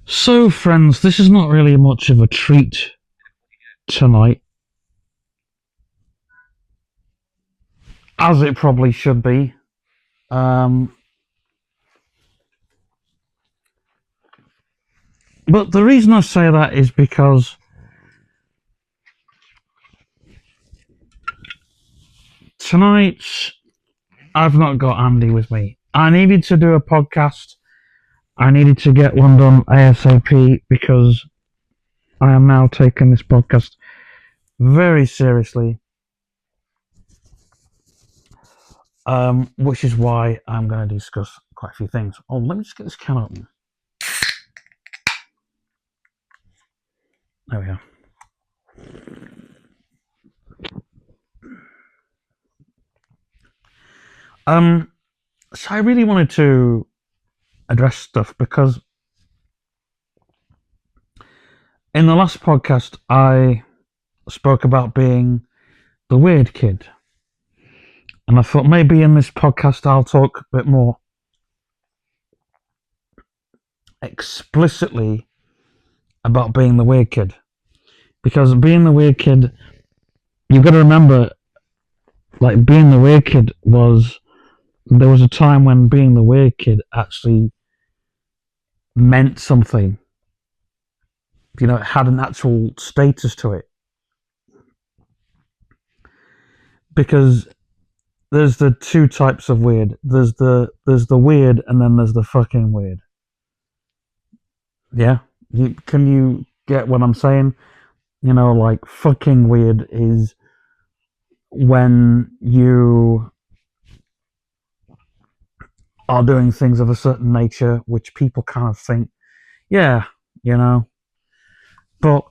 So, friends, this is not really much of a treat tonight, as it probably should be. But the reason I say that is because tonight I've not got Andy with me. I needed to do a podcast. I needed to get one done ASAP because I am now taking this podcast very seriously. Which is why I'm going to discuss quite a few things. Oh, let me just get this can open. There we go. So I really wanted to address stuff because in the last podcast I spoke about being the weird kid, and I thought maybe in this podcast I'll talk a bit more explicitly about being the weird kid, because being the weird kid, you've got to remember, like, being the weird kid there was a time when being the weird kid actually meant something. You know, it had an actual status to it. Because there's the two types of weird. There's the weird, and then there's the fucking weird. Yeah? Can you get what I'm saying? You know, like, fucking weird is when you are doing things of a certain nature which people kind of think, yeah, you know. But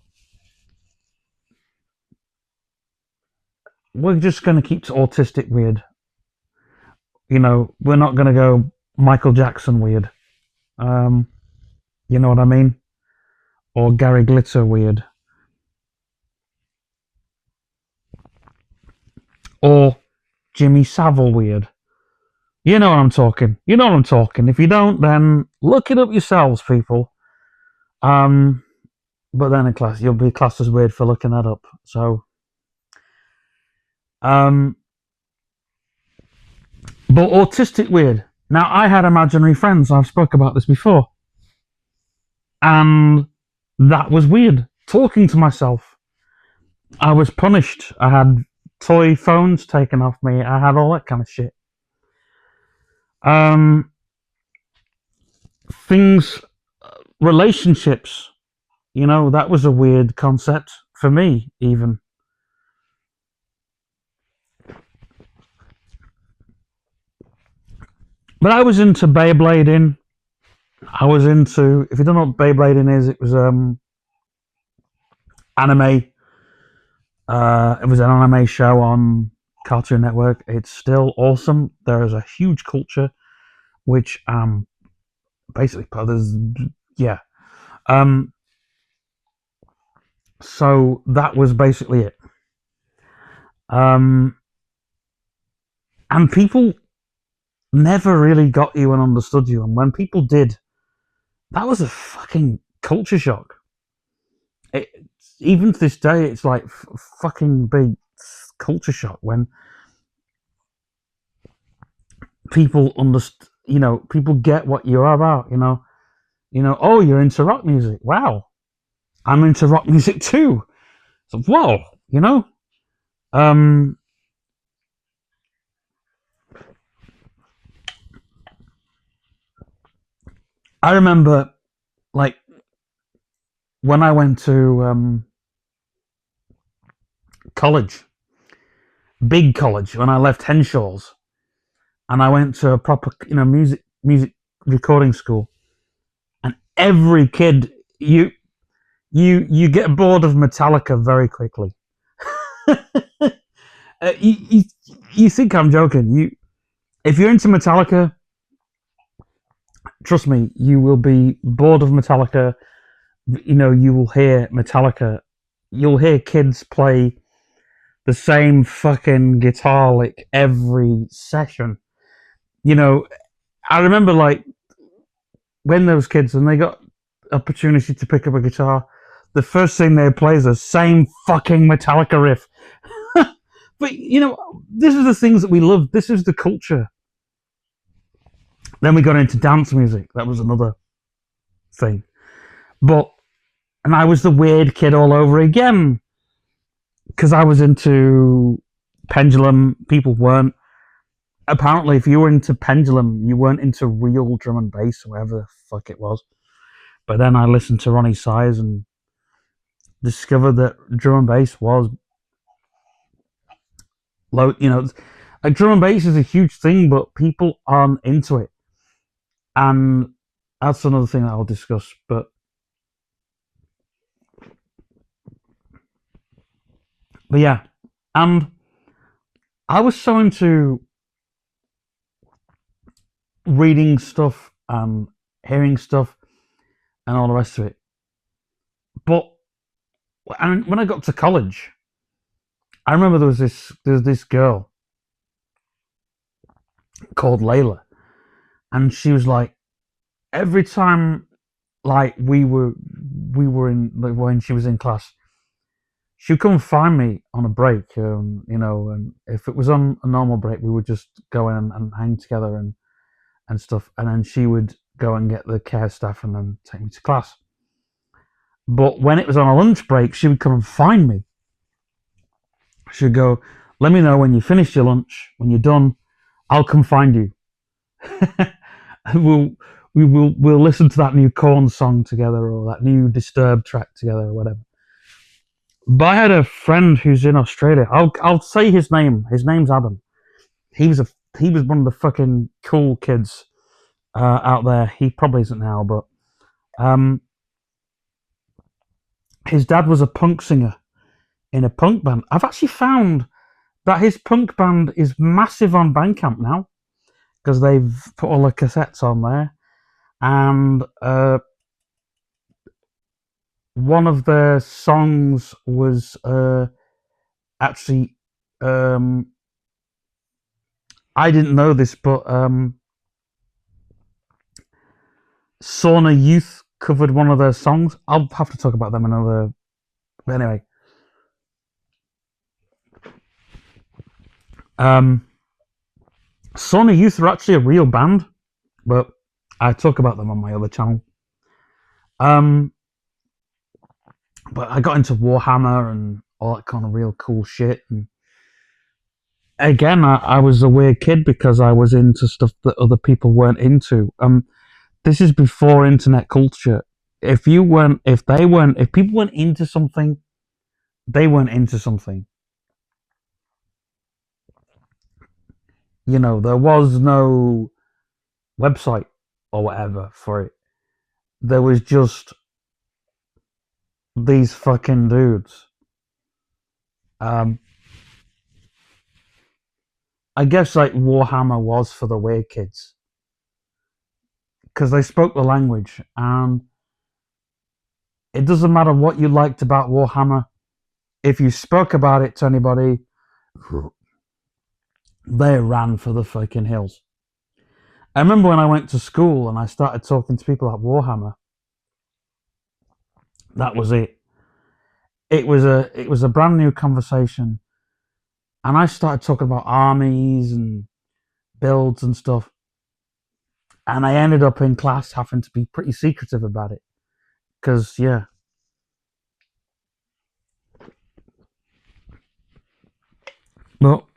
we're just going to keep to autistic weird. You know, we're not going to go Michael Jackson weird. You know what I mean? Or Gary Glitter weird. Or Jimmy Savile weird. You know what I'm talking. You know what I'm talking. If you don't, then look it up yourselves, people. But then in class, you'll be classed as weird for looking that up. So, but autistic weird. Now, I had imaginary friends. I've spoke about this before, and that was weird. Talking to myself, I was punished. I had toy phones taken off me. I had all that kind of shit. Things, relationships. You know, that was a weird concept for me, even. But I was into Beyblading. I was into, if you don't know what Beyblading is, it was anime. It was an anime show on Cartoon Network. It's still awesome. There is a huge culture, which basically there's, yeah. So that was basically it. And people never really got you and understood you, and when people did, that was a fucking culture shock. Even to this day, it's like fucking big culture shock when people understand. You know, people get what you're about. You know. Oh, you're into rock music. Wow, I'm into rock music too. So, whoa, you know. I remember, like, when I went to college, big college, when I left Henshaw's, and I went to a proper, music recording school, and every kid, you get bored of Metallica very quickly. You think I'm joking? If you're into Metallica, trust me, you will be bored of Metallica. You know, you will hear Metallica. You'll hear kids play the same fucking guitar lick every session. You know, I remember, like, when those kids and they got opportunity to pick up a guitar, the first thing they play is the same fucking Metallica riff. But this is the things that we love. This is the culture. Then we got into dance music. That was another thing. And I was the weird kid all over again because I was into Pendulum. People weren't. Apparently, if you were into Pendulum, you weren't into real drum and bass, or whatever the fuck it was. But then I listened to Ronnie Size and discovered that drum and bass was low. Like drum and bass is a huge thing, but people aren't into it, and that's another thing that I'll discuss. But yeah, and I was so into reading stuff and hearing stuff and all the rest of it. But and when I got to college, I remember there's this girl called Layla, and she was like every time like we were in like, when she was in class, she'd come find me on a break, and if it was on a normal break, we would just go in and hang together and stuff, and then she would go and get the care staff and then take me to class. But when it was on a lunch break, she would come and find me. She'd go, "Let me know when you finish your lunch. When you're done, I'll come find you. we'll we'll listen to that new Korn song together, or that new Disturbed track together, or whatever." But I had a friend who's in Australia. I'll say his name. His name's Adam. He was one of the fucking cool kids out there. He probably isn't now, but um, his dad was a punk singer in a punk band. I've actually found that his punk band is massive on Bandcamp now because they've put all the cassettes on there, and one of their songs was actually I didn't know this, but Sauna Youth covered one of their songs. I'll have to talk about them another. But anyway, Sauna Youth are actually a real band, but I talk about them on my other channel. But I got into Warhammer and all that kind of real cool shit. And again, I was a weird kid because I was into stuff that other people weren't into. This is before internet culture. If people weren't into something, they weren't into something. There was no website or whatever for it. There was just these fucking dudes. I guess like Warhammer was for the weird kids because they spoke the language, and it doesn't matter what you liked about Warhammer. If you spoke about it to anybody, they ran for the fucking hills. I remember when I went to school and I started talking to people about Warhammer. That was it. It was a brand new conversation, and I started talking about armies and builds and stuff. And I ended up in class having to be pretty secretive about it, because yeah. Well,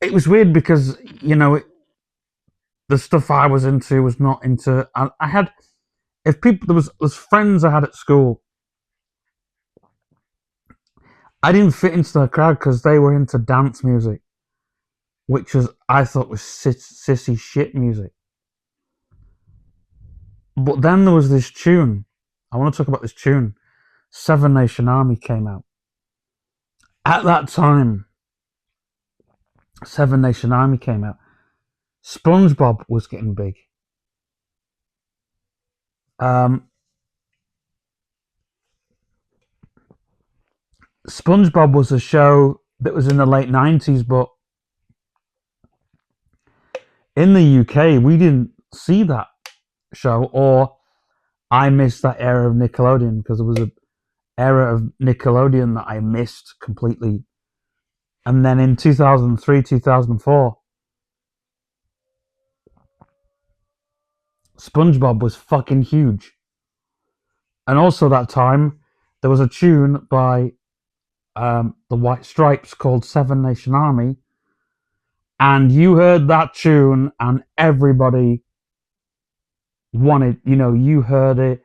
it was weird because the stuff I was into was not into. I had if people there was friends I had at school. I didn't fit into their crowd because they were into dance music, which I thought was sissy shit music. But then there was this tune. I want to talk about this tune. Seven Nation Army came out. At that time, Seven Nation Army came out. SpongeBob was getting big. SpongeBob was a show that was in the late 90s, but in the UK we didn't see that show, or I missed that era of Nickelodeon, because there was a era of Nickelodeon that I missed completely. And then in 2003, 2004, SpongeBob was fucking huge. And also that time, there was a tune by the White Stripes called Seven Nation Army. And you heard that tune and everybody wanted, you heard it.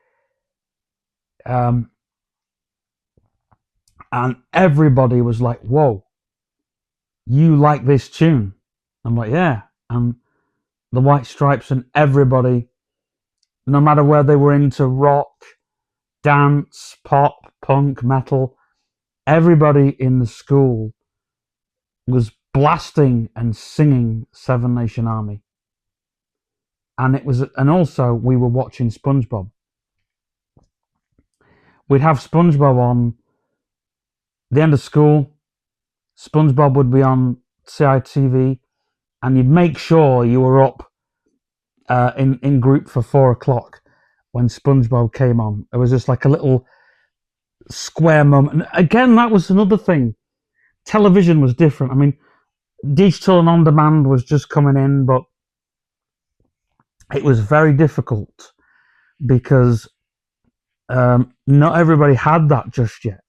And everybody was like, whoa, you like this tune? I'm like, yeah. And the White Stripes and everybody, no matter where they were into rock, dance, pop, punk, metal, everybody in the school was blasting and singing Seven Nation Army. And also we were watching SpongeBob. We'd have SpongeBob on the end of school. SpongeBob would be on CITV, and you'd make sure you were up in group for 4 o'clock when SpongeBob came on. It was just like a little square moment. And again, that was another thing. Television was different. I mean, digital and on demand was just coming in, but it was very difficult because not everybody had that just yet.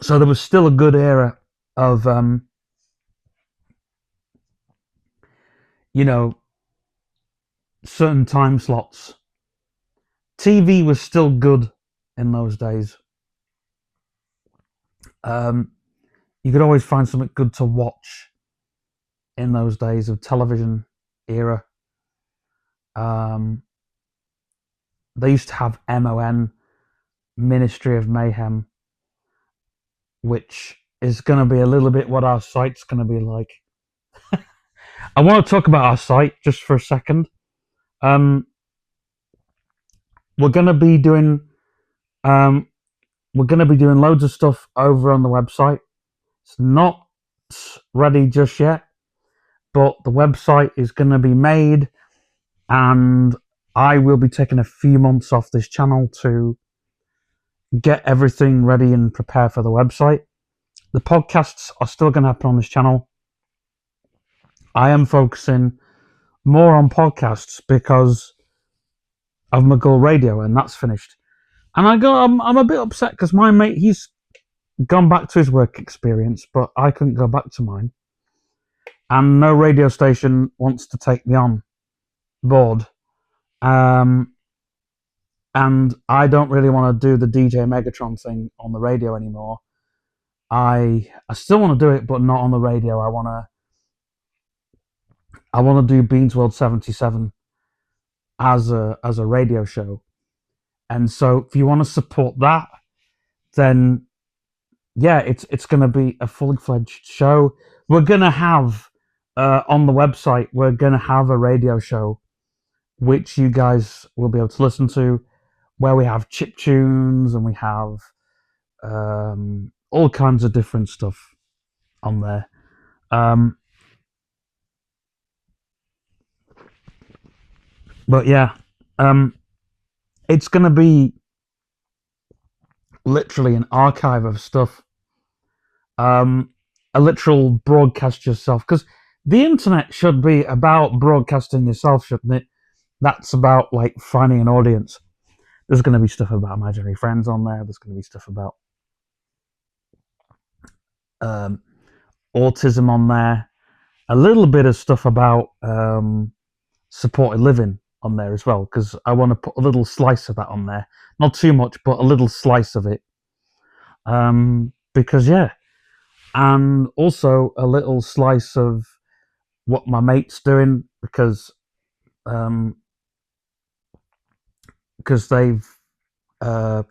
So there was still a good era of, certain time slots. TV was still good in those days. You could always find something good to watch in those days of television era. They used to have MON, Ministry of Mayhem, which is going to be a little bit what our site's going to be like. I want to talk about our site just for a second. We're going to be doing loads of stuff over on the website. It's not ready just yet, but the website is going to be made, and I will be taking a few months off this channel to get everything ready and prepare for the website. The podcasts are still going to happen on this channel. I am focusing more on podcasts because of McGull Radio, and that's finished. And I'm a bit upset because my mate, he's gone back to his work experience, but I couldn't go back to mine. And no radio station wants to take me on board. And I don't really want to do the DJ Megatron thing on the radio anymore. I still want to do it, but not on the radio. I want to do Beans World 77 as a radio show. And so if you want to support that, then yeah, it's going to be a fully fledged show. We're going to have on the website, we're going to have a radio show which you guys will be able to listen to, where we have chip tunes and we have all kinds of different stuff on there. But yeah, it's going to be literally an archive of stuff. A literal broadcast yourself, because the internet should be about broadcasting yourself, shouldn't it? That's about like finding an audience. There's going to be stuff about imaginary friends on there. There's going to be stuff about autism on there. A little bit of stuff about supported living on there as well, because I want to put a little slice of that on there. Not too much, but a little slice of it. Because yeah, and also a little slice of what my mate's doing, because they've the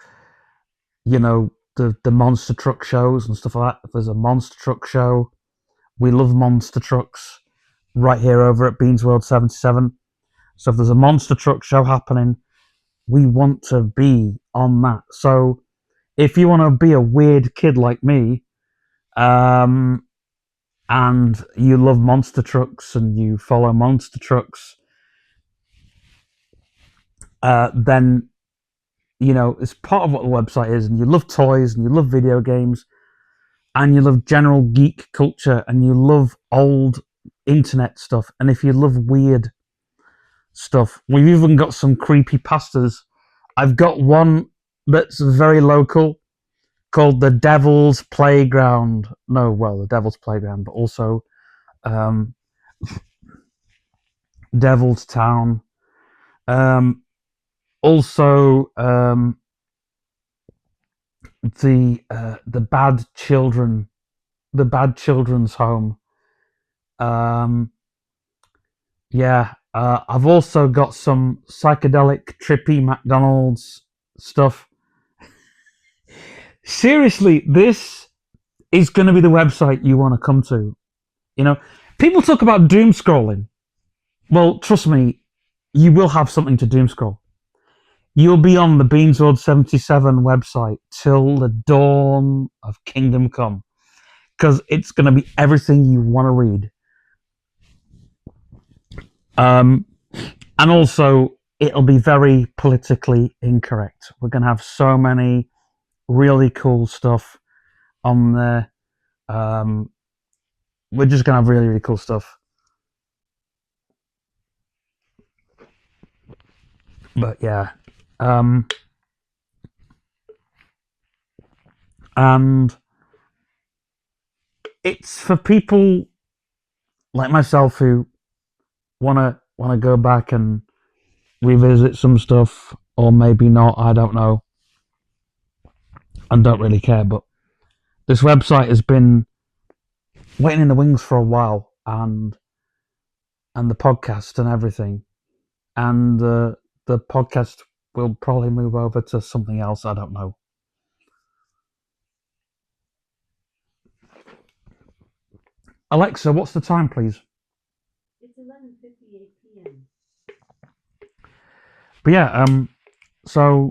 monster truck shows and stuff like that. If there's a monster truck show, we love monster trucks right here over at Beans World 77. So if there's a monster truck show happening, we want to be on that. So if you want to be a weird kid like me, and you love monster trucks and you follow monster trucks, then it's part of what the website is, and you love toys and you love video games and you love general geek culture and you love old internet stuff, and if you love weird stuff, we've even got some creepy pastas. I've got one that's very local called the Devil's Playground. No, well, the Devil's Playground, but also Devil's Town. Also, the Bad Children, the Bad Children's Home. I've also got some psychedelic, trippy McDonald's stuff. Seriously, this is going to be the website you want to come to. People talk about doom scrolling. Well, trust me, you will have something to doom scroll. You'll be on the Beansworld 77 website till the dawn of Kingdom Come, because it's going to be everything you want to read. And also, it'll be very politically incorrect. We're going to have so many really cool stuff on there. We're just going to have really, really cool stuff. But yeah. And it's for people like myself who want to go back and revisit some stuff, or maybe not, I don't know, and don't really care. But this website has been waiting in the wings for a while, and the podcast and everything, and the podcast will probably move over to something else, I don't know. Alexa, what's the time, please? It's 11:58 p.m. But yeah, so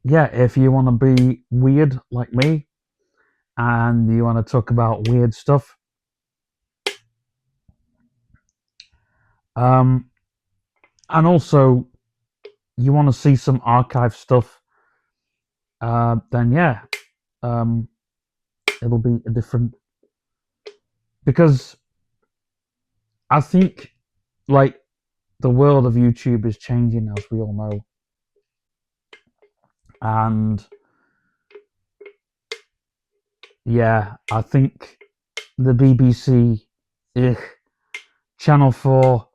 yeah, if you want to be weird like me and you want to talk about weird stuff, and also you want to see some archive stuff, then yeah, it'll be a different, because I think like the world of YouTube is changing, as we all know, and yeah, I think the BBC, Channel 4,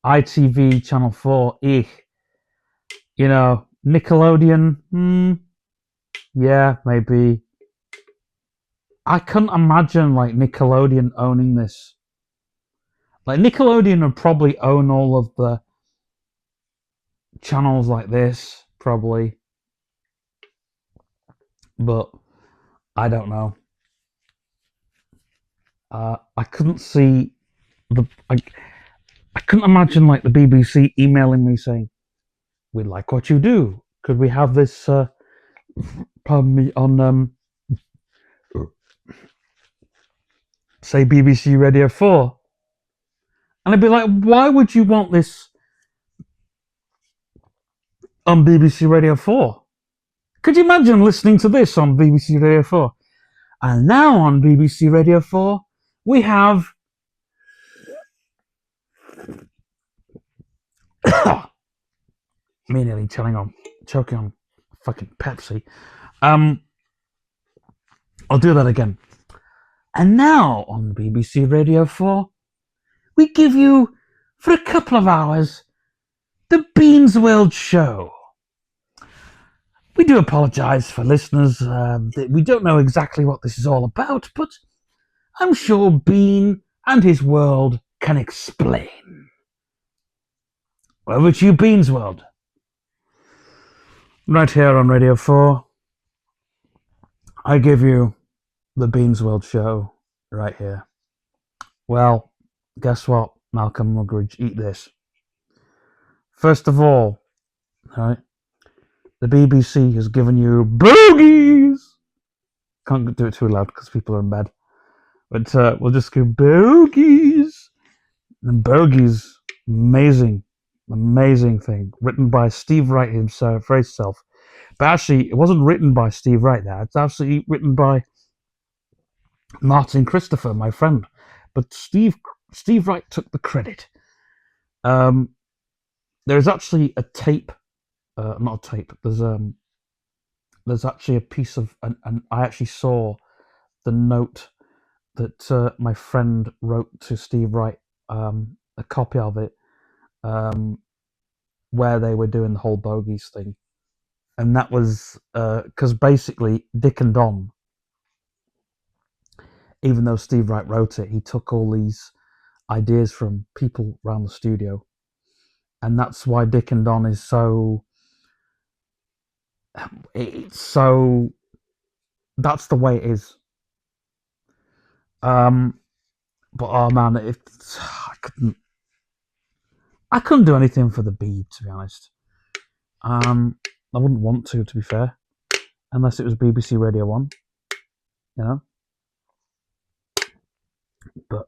ITV, Channel 4, Nickelodeon, yeah, maybe. I couldn't imagine like Nickelodeon owning this. Like Nickelodeon would probably own all of the channels like this, probably. But I don't know. I couldn't see I couldn't imagine like the BBC emailing me saying, "We like what you do. Could we have this? Pardon me, on say BBC Radio 4?" And I'd be like, "Why would you want this on BBC Radio 4? Could you imagine listening to this on BBC Radio 4? And now on BBC Radio 4, we have me nearly choking on fucking Pepsi. I'll do that again. And now on BBC Radio 4, we give you, for a couple of hours, the Beans World Show. We do apologise for listeners. We don't know exactly what this is all about, but I'm sure Bean and his world can explain. Over to you, Bean's World. Right here on Radio 4, I give you the Beans World Show right here. Well, guess what, Malcolm Muggeridge? Eat this. First of all, right, The BBC has given you bogies. Can't do it too loud because people are in bed. But we'll just go bogies. And bogies, amazing thing. Written by Steve Wright himself, for himself. But actually, it wasn't written by Steve Wright there. It's actually written by Martin Christopher, my friend. But Steve Wright took the credit. There's actually a tape, not a tape. There's actually a piece of, and I actually saw the note that my friend wrote to Steve Wright, a copy of it, where they were doing the whole bogies thing, and that was because basically Dick and Don, even though Steve Wright wrote it, he took all these ideas from people around the studio, and that's why Dick and Don is so. It's so. That's the way it is. But oh man, I couldn't do anything for the Beeb, to be honest. I wouldn't want to be fair, unless it was BBC Radio 1, you know. But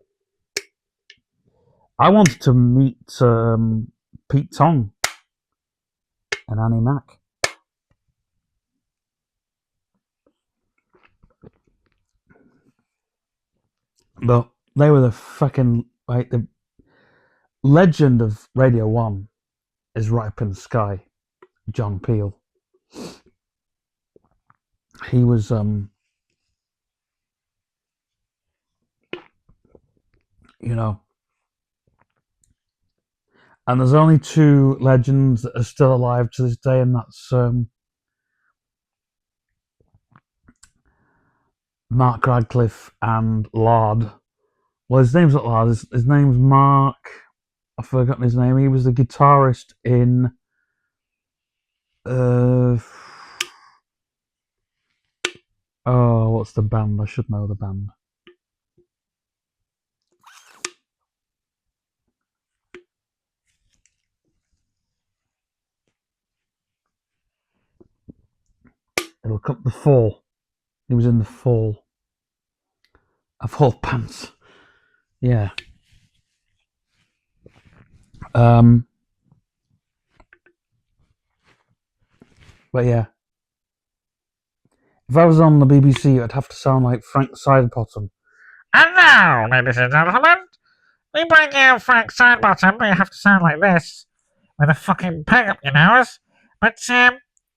I wanted to meet Pete Tong and Annie Mac. But they were the fucking, like, the legend of Radio 1 is right up in the sky. John Peel. He was you know, and there's only two legends that are still alive to this day, and that's Mark Radcliffe and Lard. Well, his name's not Lard. His name's Mark. I've forgotten his name. He was the guitarist in what's the band? I should know the band. It'll come the Fall. He was in the Fall. Of all pants. Yeah. But yeah. If I was on the BBC, I'd have to sound like Frank Sidebottom. And now, ladies and gentlemen, we bring you Frank Sidebottom. You have to sound like this, with a fucking peg up your nose. But,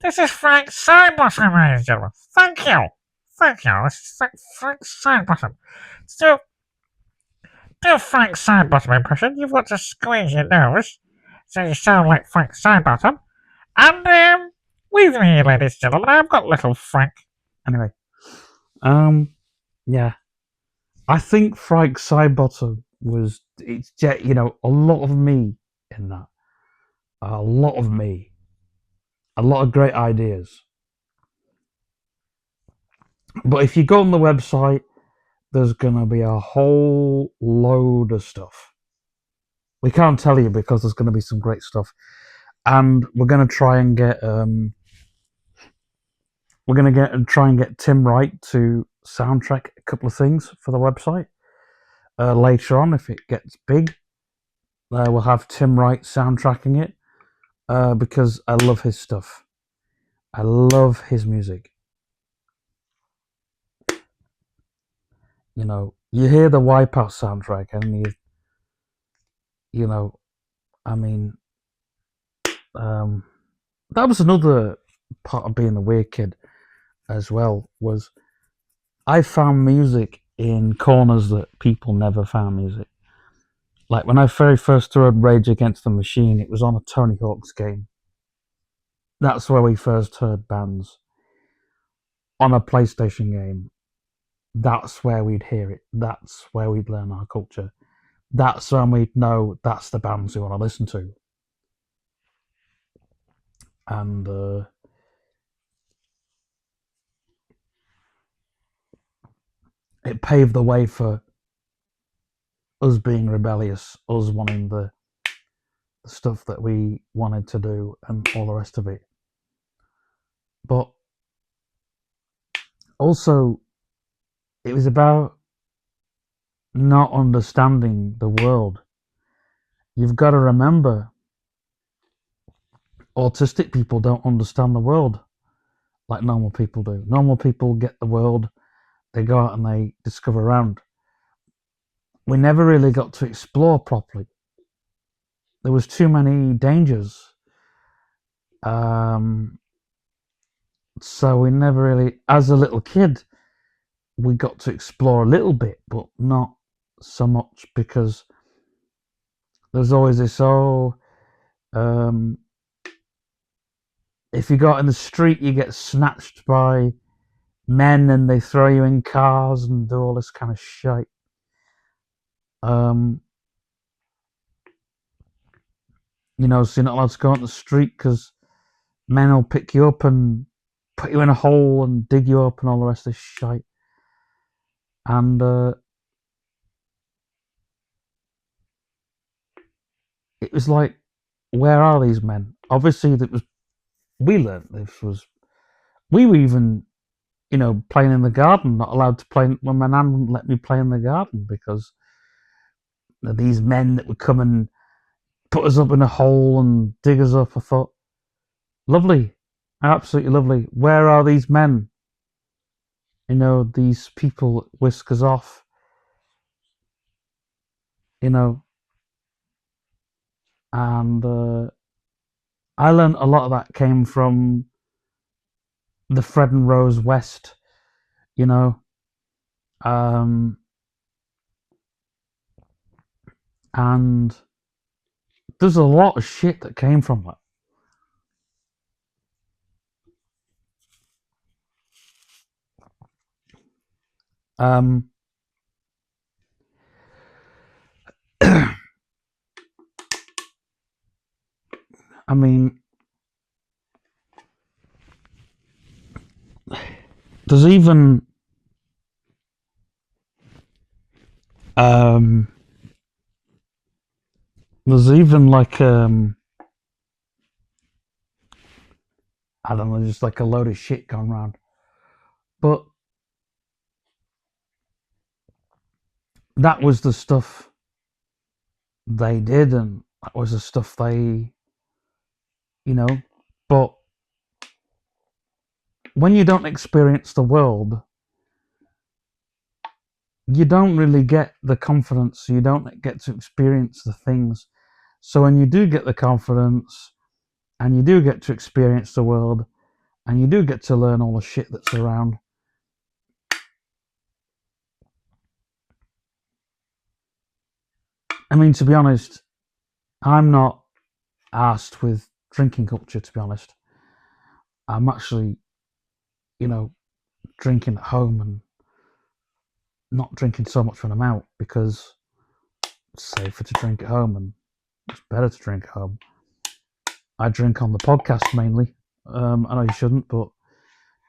this is Frank Sidebottom, ladies and gentlemen. Thank you. This is Frank Sidebottom. So, do a Frank Sidebottom impression. You've got to squeeze your nose, so you sound like Frank Sidebottom. And, with me, ladies and gentlemen, I've got little Frank. Anyway. Yeah. I think Frank Sidebottom was, it's, you know, a lot of me in that. A lot of me. A lot of great ideas. But if you go on the website, there's going to be a whole load of stuff. We can't tell you because there's going to be some great stuff. And we're going to try and get Tim Wright to soundtrack a couple of things for the website. Later on, if it gets big, we'll have Tim Wright soundtracking it because I love his stuff. I love his music. You know, you hear the Wipeout soundtrack and you know, I mean, that was another part of being a weird kid as well, was I found music in corners that people never found music. Like when I very first heard Rage Against the Machine, it was on a Tony Hawk's game. That's where we first heard bands. On a PlayStation game. That's where we'd hear it. That's where we'd learn our culture. That's when we'd know that's the bands we want to listen to. And it paved the way for us being rebellious, us wanting the stuff that we wanted to do and all the rest of it. But also, it was about not understanding the world. You've got to remember, autistic people don't understand the world like normal people do. Normal people get the world, they go out and they discover around. We never really got to explore properly. There was too many dangers. So we never really, as a little kid, we got to explore a little bit, but not so much, because there's always this, if you go out in the street, you get snatched by men and they throw you in cars and do all this kind of shit. You know, so you're not allowed to go on the street because men will pick you up and put you in a hole and dig you up and all the rest of this shit. And it was like, where are these men? Obviously, we learned this was, we were even, you know, playing in the garden, not allowed to play when my nan wouldn't let me play in the garden because of these men that would come and put us up in a hole and dig us up. I thought, lovely, absolutely lovely. Where are these men? You know, these people that whisk us off. You know, and I learned a lot of that came from the Fred and Rose West. You know, and there's a lot of shit that came from that. I mean, there's even like I don't know, just like a load of shit going around. But that was the stuff they did, and that was the stuff they, you know. But when you don't experience the world, you don't really get the confidence, you don't get to experience the things. So when you do get the confidence and you do get to experience the world and you do get to learn all the shit that's around, I mean, to be honest, I'm not arsed with drinking culture, to be honest. I'm actually, you know, drinking at home and not drinking so much when I'm out because it's safer to drink at home and it's better to drink at home. I drink on the podcast mainly. I know you shouldn't, but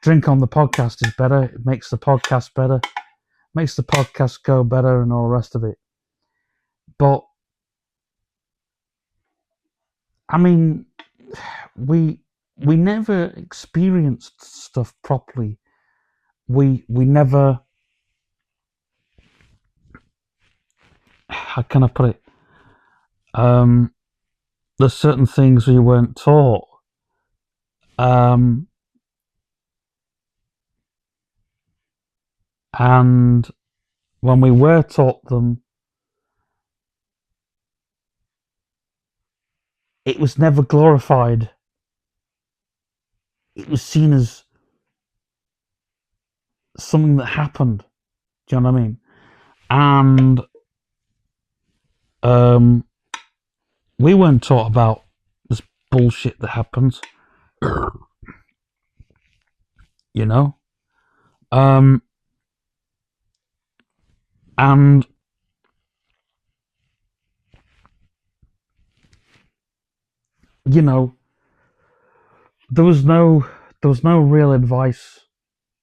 drink on the podcast is better. It makes the podcast better, makes the podcast go better and all the rest of it. But I mean, we never experienced stuff properly. We never, how can I put it? There's certain things we weren't taught. And when we were taught them, it was never glorified. It was seen as something that happened. Do you know what I mean? And we weren't taught about this bullshit that happens. You know? And you know, there was no real advice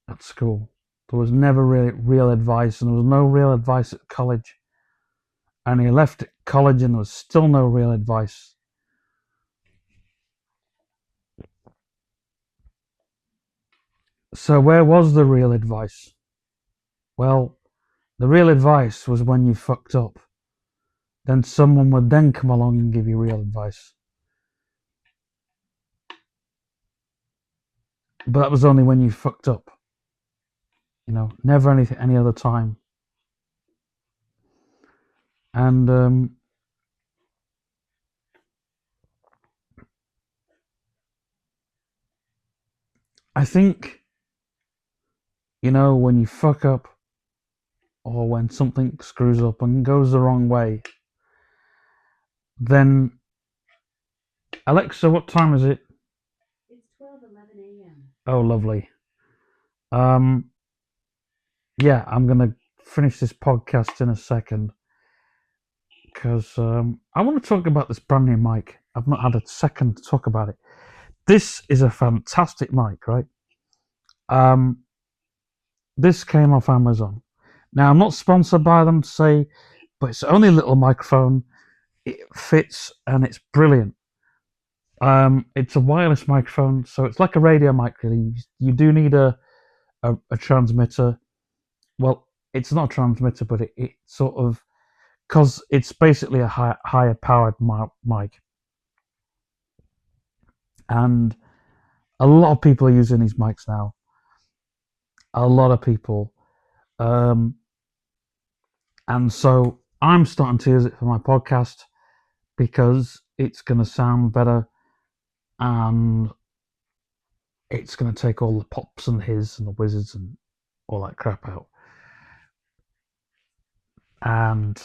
at school. There was never really real advice, and there was no real advice at college. And he left at college, and there was still no real advice. So where was the real advice? Well, the real advice was when you fucked up. Then someone would then come along and give you real advice. But that was only when you fucked up. Never any other time. And I think, when you fuck up or when something screws up and goes the wrong way, then Alexa, what time is it? It's 12:11 a.m. Oh, lovely. Yeah, I'm gonna finish this podcast in a second because I want to talk about this brand new mic. I've not had a second to talk about it. This is a fantastic mic, right? This came off Amazon. Now, I'm not sponsored by them to say, but it's only a little microphone. It fits and it's brilliant. It's a wireless microphone, so it's like a radio mic, really. You do need a transmitter. Well, it's not a transmitter, but it sort of, because it's basically a higher powered mic. And a lot of people are using these mics now. A lot of people. And so I'm starting to use it for my podcast because it's going to sound better and it's going to take all the pops and the hiss and the whizzes and all that crap out. And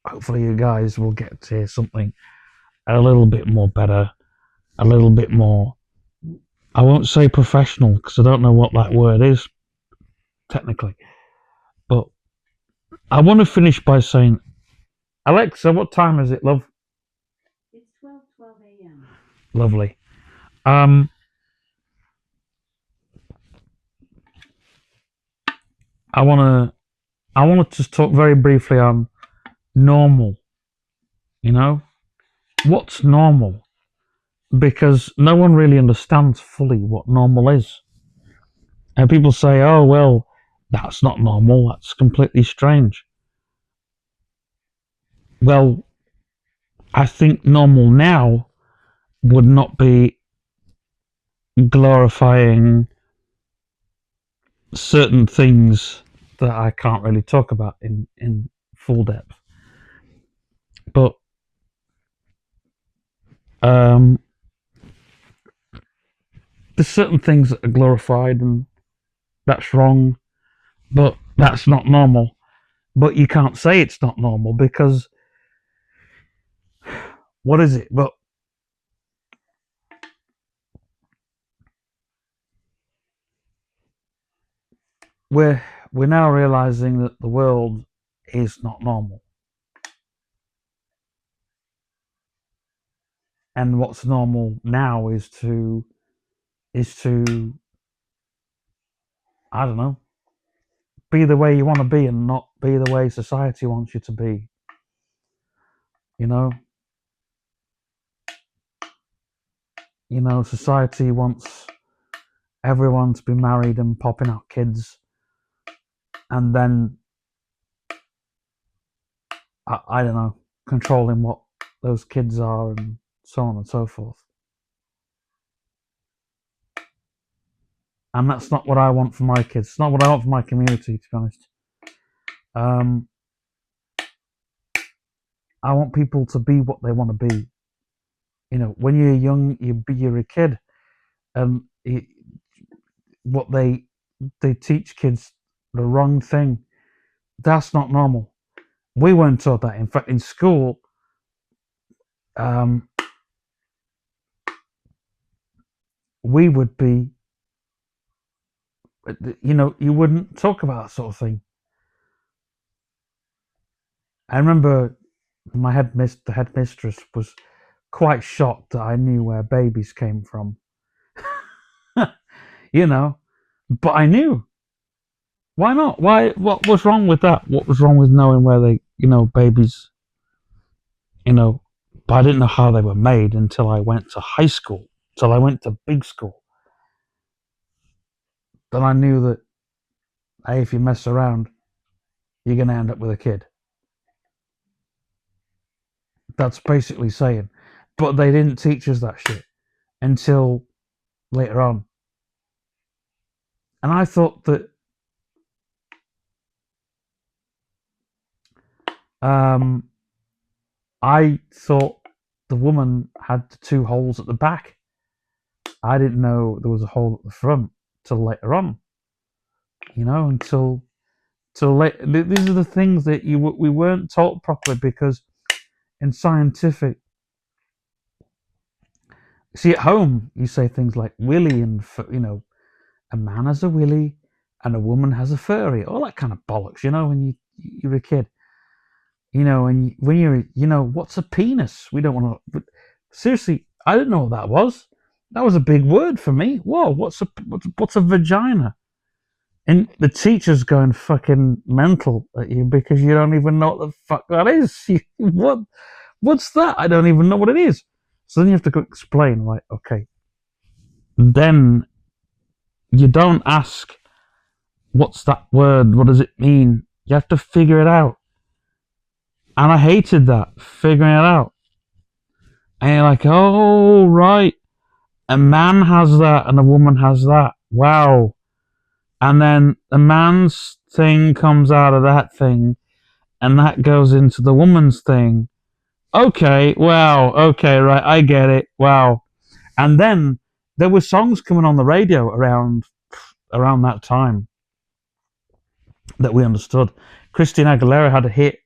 hopefully you guys will get to hear something a little bit more better, a little bit more, I won't say professional because I don't know what that word is technically, but I want to finish by saying, Alexa, what time is it, love? It's 12:12 a.m. Lovely. I want to just talk very briefly on normal. What's normal? Because no one really understands fully what normal is. And people say, oh, well, that's not normal. That's completely strange. Well, I think normal now would not be glorifying certain things that I can't really talk about in full depth. But there's certain things that are glorified and that's wrong, but that's not normal. But you can't say it's not normal because what is it? But we're now realizing that the world is not normal. And what's normal now is to I don't know, be the way you want to be and not be the way society wants you to be. Society wants everyone to be married and popping out kids, and then I don't know, controlling what those kids are and so on and so forth. And that's not what I want for my kids. It's not what I want for my community, to be honest. I want people to be what they want to be. When you're young, you're a kid, and what they teach kids the wrong thing. That's not normal. We weren't taught that. In fact, in school, we would be, you wouldn't talk about that sort of thing. I remember the headmistress was quite shocked that I knew where babies came from. But I knew. Why not? Why? What was wrong with that? What was wrong with knowing where they, babies, but I didn't know how they were made until I went to high school, until I went to big school. then I knew that, hey, if you mess around, you're going to end up with a kid. That's basically saying. But they didn't teach us that shit until later on. And I thought that I thought the woman had the 2 holes at the back. I didn't know there was a hole at the front till later on. Until late. These are the things that we weren't taught properly, because in scientific, see, at home you say things like willy, and a man has a willy and a woman has a furry, all that kind of bollocks. When you're a kid. And when you're, what's a penis? We don't want to. Seriously, I didn't know what that was. That was a big word for me. Whoa, what's a vagina? And the teacher's going fucking mental at you because you don't even know what the fuck that is. What's that? I don't even know what it is. So then you have to go explain, right? Okay. Then you don't ask, what's that word? What does it mean? You have to figure it out. And I hated that, figuring it out. And you're like, oh, right. A man has that and a woman has that. Wow. And then the man's thing comes out of that thing, and that goes into the woman's thing. Okay, wow, okay, right, I get it. Wow. And then there were songs coming on the radio around that time that we understood. Christina Aguilera had a hit.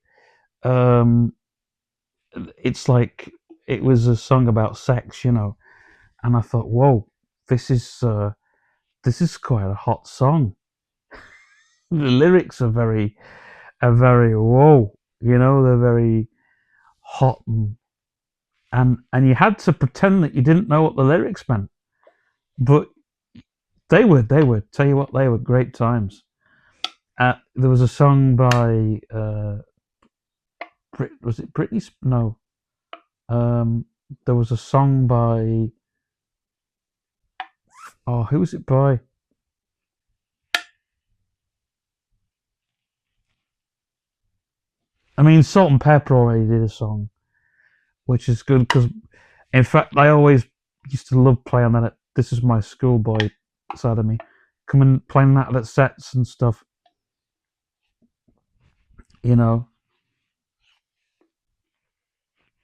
It's like it was a song about sex, and I thought, whoa, this is quite a hot song. The lyrics are very whoa, they're very hot, and you had to pretend that you didn't know what the lyrics meant, but they were tell you what, they were great times. There was a song by was it Britney? No, there was a song by, oh, who was it by? I mean, Salt and Pepper already did a song, which is good because, in fact, I always used to love playing that. This is my schoolboy side of me, coming playing that at sets and stuff.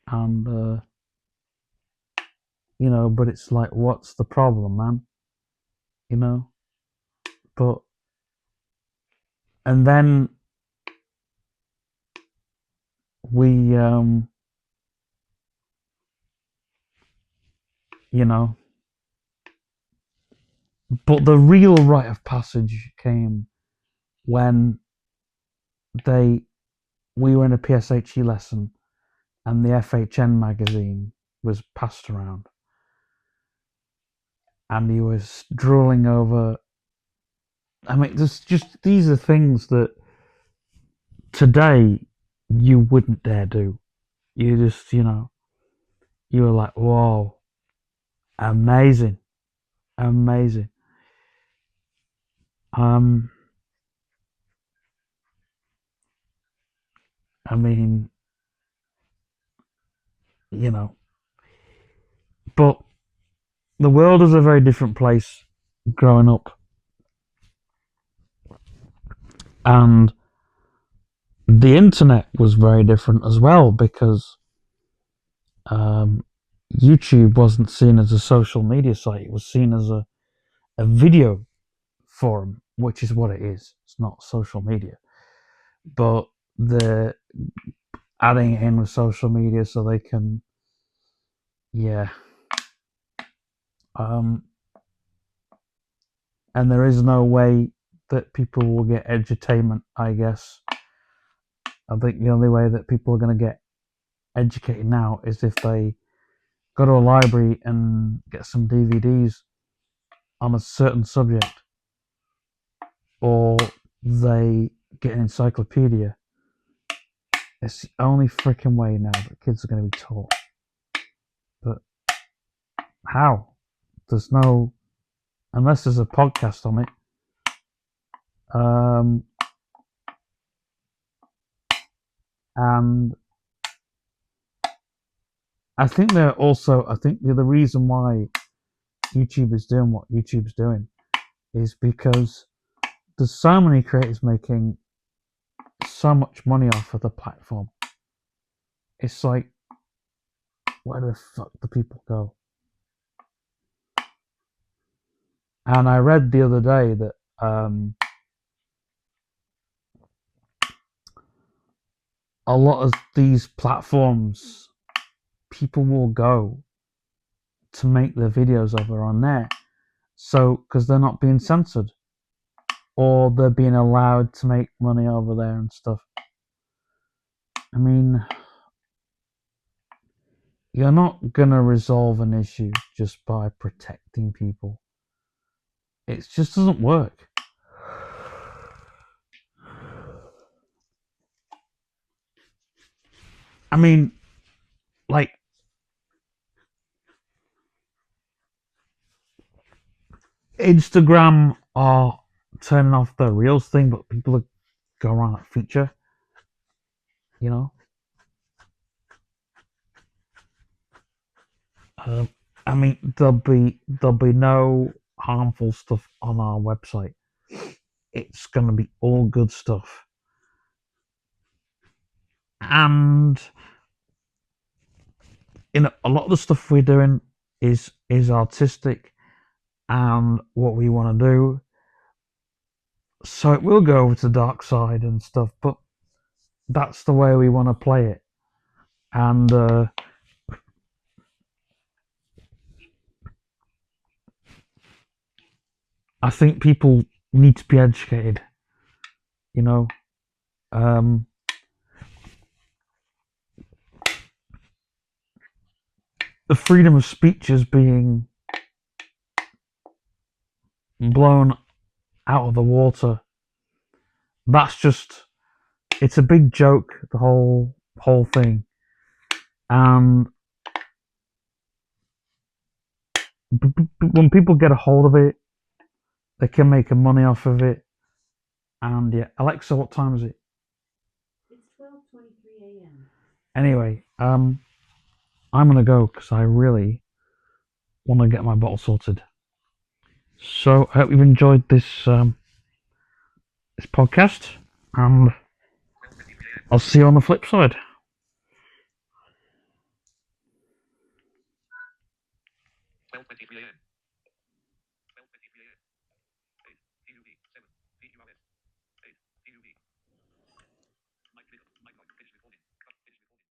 And but it's like, what's the problem, man? But and then we but the real rite of passage came when we were in a PSHE lesson and the FHN magazine was passed around, and he was drooling over. I mean, these are things that today you wouldn't dare do. You just, you were like, whoa, amazing. I mean, but the world was a very different place growing up, and the internet was very different as well, because YouTube wasn't seen as a social media site. It was seen as a video forum, which is what it is. It's not social media, but they're adding it in with social media so they can, and there is no way that people will get edutainment, I guess. I think the only way that people are going to get educated now is if they go to a library and get some DVDs on a certain subject, or they get an encyclopedia. It's the only freaking way now that kids are going to be taught. But how? Unless there's a podcast on it, And I think the reason why YouTube is doing what YouTube's doing is because there's so many creators making so much money off of the platform. It's like, where the fuck do people go? And I read the other day that a lot of these platforms, people will go to make their videos over on there, so because they're not being censored, or they're being allowed to make money over there and stuff. I mean, you're not gonna resolve an issue just by protecting people. It just doesn't work. I mean, like, Instagram are turning off the Reels thing, but people are going around that feature, you know. I mean, there'll be no harmful stuff on our website. It's gonna be all good stuff, and a lot of the stuff we're doing is artistic and what we want to do. So it will go over to the dark side and stuff, but that's the way we want to play it. And I think people need to be educated, you know. The freedom of speech is being blown out of the water. That's just, it's a big joke, the whole thing. And when people get a hold of it, they can make money off of it. And yeah, Alexa, what time is it? It's 12:23 a.m. Anyway, I'm gonna go because I really want to get my bottle sorted. So I hope you've enjoyed this this podcast, and I'll see you on the flip side.